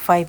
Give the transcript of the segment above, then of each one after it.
5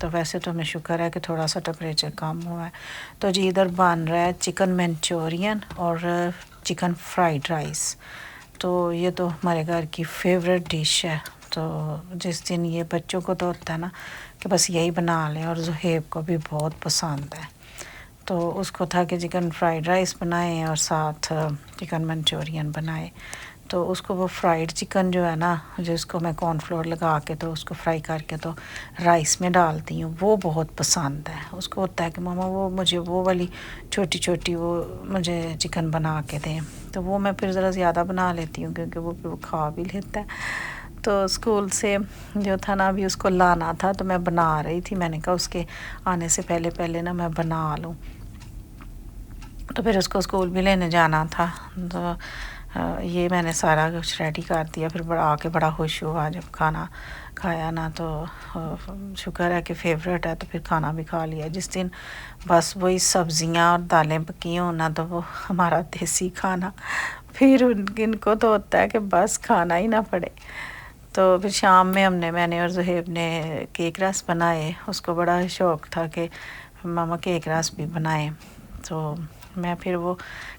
تو ویسے تو ہمیں شکر ہے کہ تھوڑا سا ٹمپریچر کم ہوا ہے. تو جی ادھر بن رہا ہے چکن منچورین اور چکن فرائیڈ رائس. تو یہ تو ہمارے گھر کی فیوریٹ ڈش ہے. تو جس دن یہ بچوں کو تو ہوتا ہے نا کہ بس یہی بنا لیں، اور زہیب کو بھی بہت پسند ہے. تو اس کو تھا کہ چکن فرائیڈ رائس بنائیں اور ساتھ چکن منچورین بنائے. تو اس کو وہ فرائیڈ چکن جو ہے نا، جس کو میں کارن فلور لگا کے تو اس کو فرائی کر کے تو رائس میں ڈالتی ہوں، وہ بہت پسند ہے. اس کو ہوتا ہے کہ ماما وہ مجھے وہ والی چھوٹی چھوٹی وہ مجھے چکن بنا کے دیں. تو وہ میں پھر ذرا زیادہ بنا لیتی ہوں کیونکہ وہ پھر وہ کھا بھی لیتا ہے. تو اسکول سے جو تھا نا ابھی اس کو لانا تھا تو میں بنا رہی تھی. میں نے کہا اس کے آنے سے پہلے نا میں بنا لوں. تو پھر اس کو اسکول بھی لینے جانا تھا. تو یہ میں نے سارا کچھ ریڈی کر دیا. پھر آ کے بڑا خوش ہوا جب کھانا کھایا نا. تو شکر ہے کہ فیوریٹ ہے تو پھر کھانا بھی کھا لیا. جس دن بس وہی سبزیاں اور دالیں پکی ہوں نا تو وہ ہمارا دیسی کھانا پھر ان کو تو ہوتا ہے کہ بس کھانا ہی نہ پڑے. تو پھر شام میں میں نے اور زہیب نے کیک رس بنائے. اس کو بڑا شوق تھا کہ ماما کیک رس بھی بنائیں. تو میں پھر وہ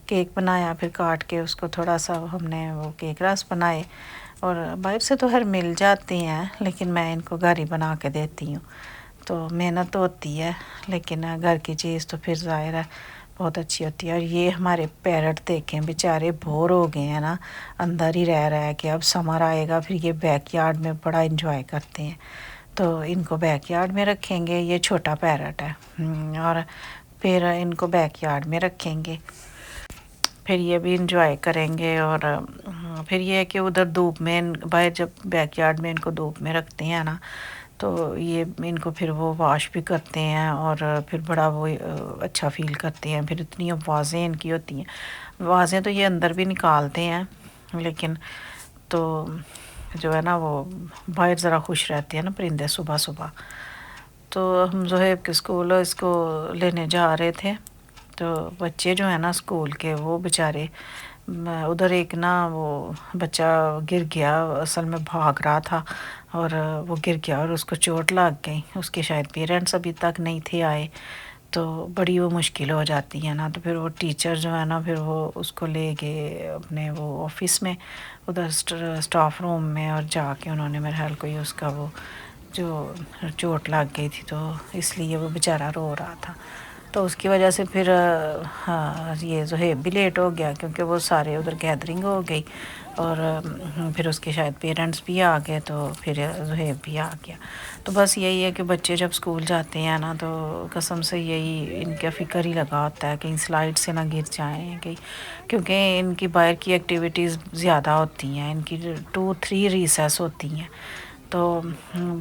کیک بنایا، پھر کاٹ کے اس کو تھوڑا سا ہم نے وہ کیک رس بنائے. اور باہر سے تو ہر مل جاتے ہیں لیکن میں ان کو گھر ہی بنا کے دیتی ہوں. تو محنت ہوتی ہے لیکن گھر کی چیز تو پھر ظاہر ہے بہت اچھی ہوتی ہے. اور یہ ہمارے پیرٹ دیکھیں بیچارے بور ہو گئے ہیں نا اندر ہی رہ کے. اب سمر آئے گا پھر یہ بیک یارڈ میں بڑا انجوائے کرتے ہیں. تو ان کو بیک یارڈ میں رکھیں گے. یہ چھوٹا پیرٹ ہے اور پھر ان کو بیک یارڈ میں رکھیں گے. پھر یہ بھی انجوائے کریں گے. اور پھر یہ ہے کہ ادھر دھوپ میں باہر جب بیک یارڈ میں ان کو دھوپ میں رکھتے ہیں نا تو یہ ان کو پھر وہ واش بھی کرتے ہیں اور پھر بڑا وہ اچھا فیل کرتے ہیں. پھر اتنی آوازیں ان کی ہوتی ہیں. آوازیں تو یہ اندر بھی نکالتے ہیں لیکن تو جو ہے نا وہ باہر ذرا خوش رہتے ہیں نا پرندے صبح صبح. تو ہم زہیب کے اسکول اس کو لینے جا رہے تھے. تو بچے جو ہیں نا اسکول کے وہ بیچارے ادھر ایک نا وہ بچہ گر گیا. اصل میں بھاگ رہا تھا اور وہ گر گیا اور اس کو چوٹ لگ گئی. اس کے شاید پیرنٹس ابھی تک نہیں تھے آئے تو بڑی وہ مشکل ہو جاتی ہے نا. تو پھر وہ ٹیچر جو ہے نا پھر وہ اس کو لے گئے اپنے وہ آفس میں ادھر اسٹاف روم میں. اور جا کے انہوں نے میرے خیال کوئی اس کا وہ جو چوٹ لگ گئی تھی تو اس لیے وہ بیچارہ رو رہا تھا. تو اس کی وجہ سے پھر یہ زہیب بھی لیٹ ہو گیا کیونکہ وہ سارے ادھر گیدرنگ ہو گئی. اور پھر اس کے شاید پیرنٹس بھی آ گئے تو پھر زہیب بھی آ گیا. تو بس یہی ہے کہ بچے جب اسکول جاتے ہیں نا تو قسم سے یہی ان کا فکر ہی لگا ہوتا ہے کہیں سلائڈ سے نہ گر جائیں کیونکہ ان کی باہر کی ایکٹیویٹیز زیادہ ہوتی ہیں. ان کی 2-3 ریسیس ہوتی ہیں. تو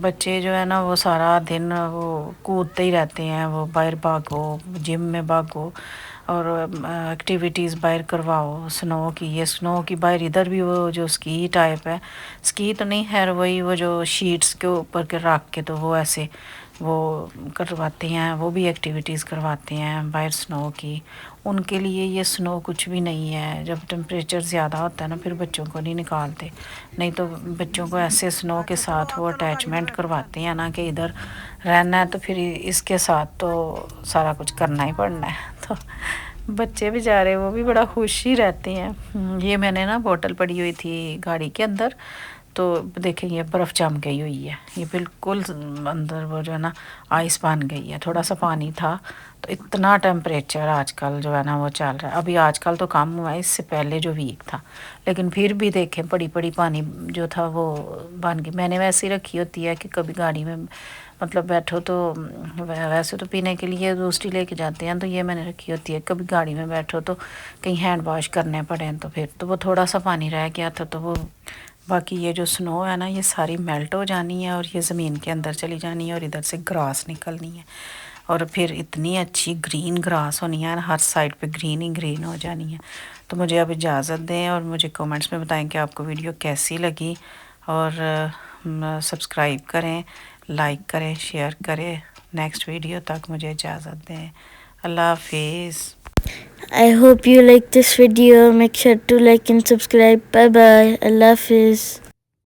بچے جو ہے نا وہ سارا دن وہ کودتے ہی رہتے ہیں. وہ باہر بھاگو، جم میں بھاگو اور ایکٹیویٹیز باہر کرواؤ سنو کی. یہ سنو کی باہر ادھر بھی وہ جو اسکی ٹائپ ہے، اسکی تو نہیں خیر وہی وہ جو شیٹس کے اوپر کے رکھ کے تو وہ ایسے وہ کرواتے ہیں. وہ بھی ایکٹیویٹیز کرواتے ہیں باہر سنو کی. ان کے لیے یہ سنو کچھ بھی نہیں ہے. جب ٹمپریچر زیادہ ہوتا ہے نا پھر بچوں کو نہیں نکالتے. نہیں تو بچوں کو ایسے سنو کے ساتھ وہ اٹیچمنٹ کرواتے ہیں نا کہ ادھر رہنا ہے تو پھر اس کے ساتھ تو سارا کچھ کرنا ہی پڑنا ہے. تو بچے بیچارے وہ بھی بڑا خوش ہی رہتے ہیں. یہ میں نے نا بوٹل پڑی ہوئی تھی گاڑی کے اندر تو دیکھیں یہ برف جم گئی ہوئی ہے. یہ بالکل اندر وہ جو ہے نا آئس بن گئی ہے. تھوڑا سا پانی تھا تو اتنا ٹیمپریچر آج کل جو ہے نا وہ چل رہا ہے. ابھی آج کل تو کم ہوا ہے، اس سے پہلے جو ویک تھا لیکن پھر بھی دیکھیں پڑی پانی جو تھا وہ بن گئی. میں نے ویسے ہی رکھی ہوتی ہے کہ کبھی گاڑی میں مطلب بیٹھو تو ویسے تو پینے کے لیے دوسری لے کے جاتے ہیں تو یہ میں نے رکھی ہوتی ہے. کبھی گاڑی میں بیٹھو تو کہیں ہینڈ واش کرنے پڑیں تو پھر تو وہ تھوڑا سا پانی رہ گیا تھا تو وہ باقی یہ جو سنو ہے نا یہ ساری میلٹ ہو جانی ہے اور یہ زمین کے اندر چلی جانی ہے اور ادھر سے گراس نکلنی ہے. اور پھر اتنی اچھی گرین گراس ہونی ہے، ہر سائڈ پہ گرین ہی گرین ہو جانی ہے. تو مجھے اب اجازت دیں اور مجھے کمنٹس میں بتائیں کہ آپ کو ویڈیو کیسی لگی. اور سبسکرائب کریں، لائک کریں، شیئر کریں. نیکسٹ ویڈیو تک مجھے اجازت دیں. اللہ حافظ. I hope you like this video. Make sure to like and subscribe. Bye bye. Allah Hafiz.